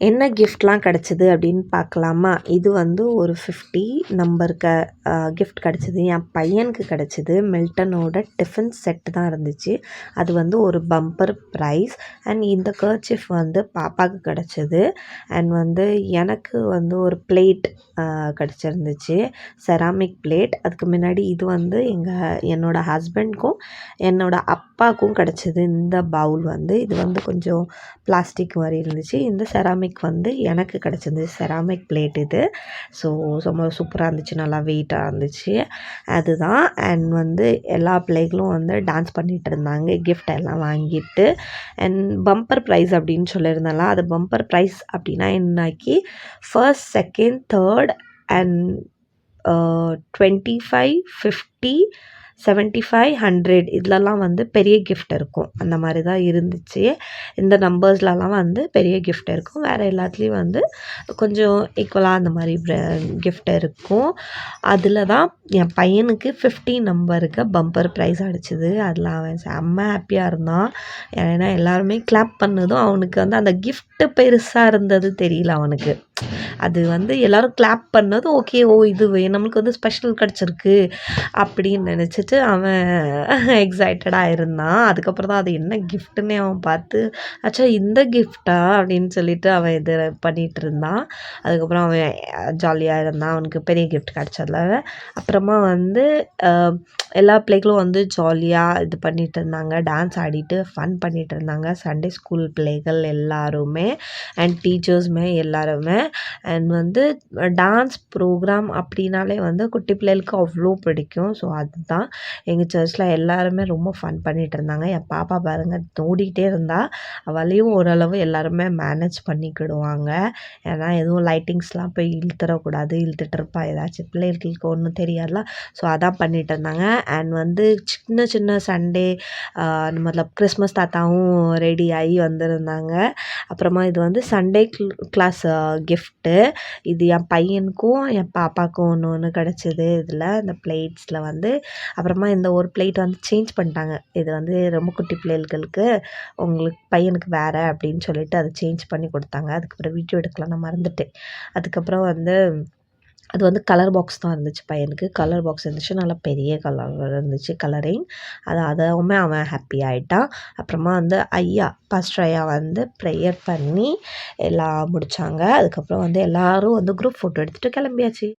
என்ன கிஃப்ட்லாம் கிடச்சிது அப்படின்னு பார்க்கலாமா? இது வந்து ஒரு 50 நம்பருக்கு கிஃப்ட் கிடச்சிது. என் பையனுக்கு கிடச்சிது. மில்டனோட டிஃபன் செட் தான் இருந்துச்சு. அது வந்து ஒரு பம்பர் ப்ரைஸ். அண்ட் இந்த கர்ச்சீஃப் வந்து பாப்பாவுக்கு கிடச்சிது. அண்ட் வந்து எனக்கு வந்து ஒரு பிளேட் கிடச்சிருந்துச்சு. Ceramic plate. அதுக்கு முன்னாடி இது வந்து என்னோடய ஹஸ்பண்ட்க்கும் என்னோடய அப்பாவுக்கும் கிடச்சிது. இந்த பவுல் வந்து இது வந்து கொஞ்சம் பிளாஸ்டிக் மாதிரி இருந்துச்சு. இந்த செராமிக் வந்து எனக்கு கிடச்சிது. செராமிக் பிளேட் இது. ஸோ ரொம்ப சூப்பராக இருந்துச்சு. நல்லா வெயிட்டாக இருந்துச்சு. அதுதான். அண்ட் வந்து எல்லா பிள்ளைகளும் வந்து டான்ஸ் பண்ணிகிட்டு இருந்தாங்க கிஃப்ட் எல்லாம் வாங்கிட்டு. அண்ட் பம்பர் ப்ரைஸ் அப்படின்னு சொல்லியிருந்தேன்ல, அது பம்பர் ப்ரைஸ் அப்படின்னா என்னாக்கி ஃபர்ஸ்ட், செகண்ட், தேர்ட் அண்ட் 25, 50, 75, 100 இதுலலாம் வந்து பெரிய கிஃப்ட் இருக்கும். அந்த மாதிரி தான் இருந்துச்சு. இந்த நம்பர்ஸ்லலாம் வந்து பெரிய கிஃப்ட் இருக்கும். வேறு எல்லாத்துலேயும் வந்து கொஞ்சம் ஈக்குவலாக அந்த மாதிரி கிஃப்ட் இருக்கும். அதில் தான் என் பையனுக்கு 50 நம்பருக்கு பம்பர் ப்ரைஸ் அடிச்சிது. அதில் அவன் செம்ம ஹாப்பியாக இருந்தான். ஏன்னா எல்லாருமே கிளாப் பண்ணதும் அவனுக்கு வந்து அந்த கிஃப்ட்டு பெருசாக இருந்தது தெரியல அவனுக்கு. அது வந்து எல்லோரும் கிளாப் பண்ணதும் ஓகே, இது நம்மளுக்கு வந்து ஸ்பெஷல் கிடச்சிருக்கு அப்படின்னு நினச்சிட்டு அவன் எக்ஸைட்டடாக இருந்தான். அதுக்கப்புறம் தான் அது என்ன கிஃப்ட்டுன்னே அவன் பார்த்து, ஆச்சா இந்த கிஃப்டா அப்படின்னு சொல்லிட்டு அவன் இது பண்ணிகிட்டு இருந்தான். அதுக்கப்புறம் அவன் ஜாலியாக இருந்தான். அவனுக்கு பெரிய கிஃப்ட் கிடச்சதில்ல. அப்புறமா வந்து எல்லா பிள்ளைகளும் வந்து ஜாலியாக இது பண்ணிகிட்டு இருந்தாங்க. டான்ஸ் ஆடிட்டு ஃபன் பண்ணிகிட்டு இருந்தாங்க. சண்டே ஸ்கூல் பிள்ளைகள் எல்லாருமே அண்ட் டீச்சர்ஸுமே எல்லாருமே. அண்ட் வந்து டான்ஸ் ப்ரோக்ராம் அப்படின்னாலே வந்து குட்டி பிள்ளைகளுக்கு அவ்வளோ பிடிக்கும். ஸோ அதுதான் எங்கள் சர்ச்சில் எல்லாருமே ரொம்ப ஃபன் பண்ணிகிட்டு இருந்தாங்க. என் பாப்பா பாருங்கள் ஓடிக்கிட்டே இருந்தா. அவளையும் ஓரளவு எல்லாருமே மேனேஜ் பண்ணிக்கிடுவாங்க. ஏன்னா எதுவும் லைட்டிங்ஸ்லாம் போய் இழுத்துடக்கூடாது. இழுத்துட்டு இருப்பா. ஏதாச்சும் பிள்ளைகளுக்கு ஒன்றும் தெரியாதுல. ஸோ அதான் பண்ணிகிட்டு இருந்தாங்க. அண்ட் வந்து சின்ன சின்ன சண்டே மਤਲਬ கிறிஸ்மஸ் தாத்தாவும் ரெடி ஆகி வந்திருந்தாங்க. அப்புறமா இது வந்து சண்டே கிளாஸ் கிஃப்ட்டு. இது என் பையனுக்கும் என் பாப்பாவுக்கும் ஒன்று கிடச்சிது. இதில் இந்த பிளேட்ஸில் வந்து அப்புறமா இந்த ஒரு பிளேட் வந்து சேஞ்ச் பண்ணிட்டாங்க. இது வந்து ரொம்ப குட்டி பிள்ளைகளுக்கு உங்களுக்கு பையனுக்கு வேறு அப்படின்னு சொல்லிட்டு அதை சேஞ்ச் பண்ணி கொடுத்தாங்க. அதுக்கப்புறம் வீடியோ எடுக்கலாம் நான் மறந்துட்டேன். அதுக்கப்புறம் வந்து அது வந்து கலர் பாக்ஸ் தான் இருந்துச்சு. பையனுக்கு கலர் பாக்ஸ் இருந்துச்சு. நல்லா பெரிய கலர் இருந்துச்சு கலரிங். அதுவுமே அவன் ஹாப்பி ஆகிட்டான். அப்புறமா வந்து பாஸ்டர் ஐயா வந்து ப்ரேயர் பண்ணி எல்லாம் முடித்தாங்க. அதுக்கப்புறம் வந்து எல்லோரும் வந்து குரூப் ஃபோட்டோ எடுத்துகிட்டு கிளம்பியாச்சு.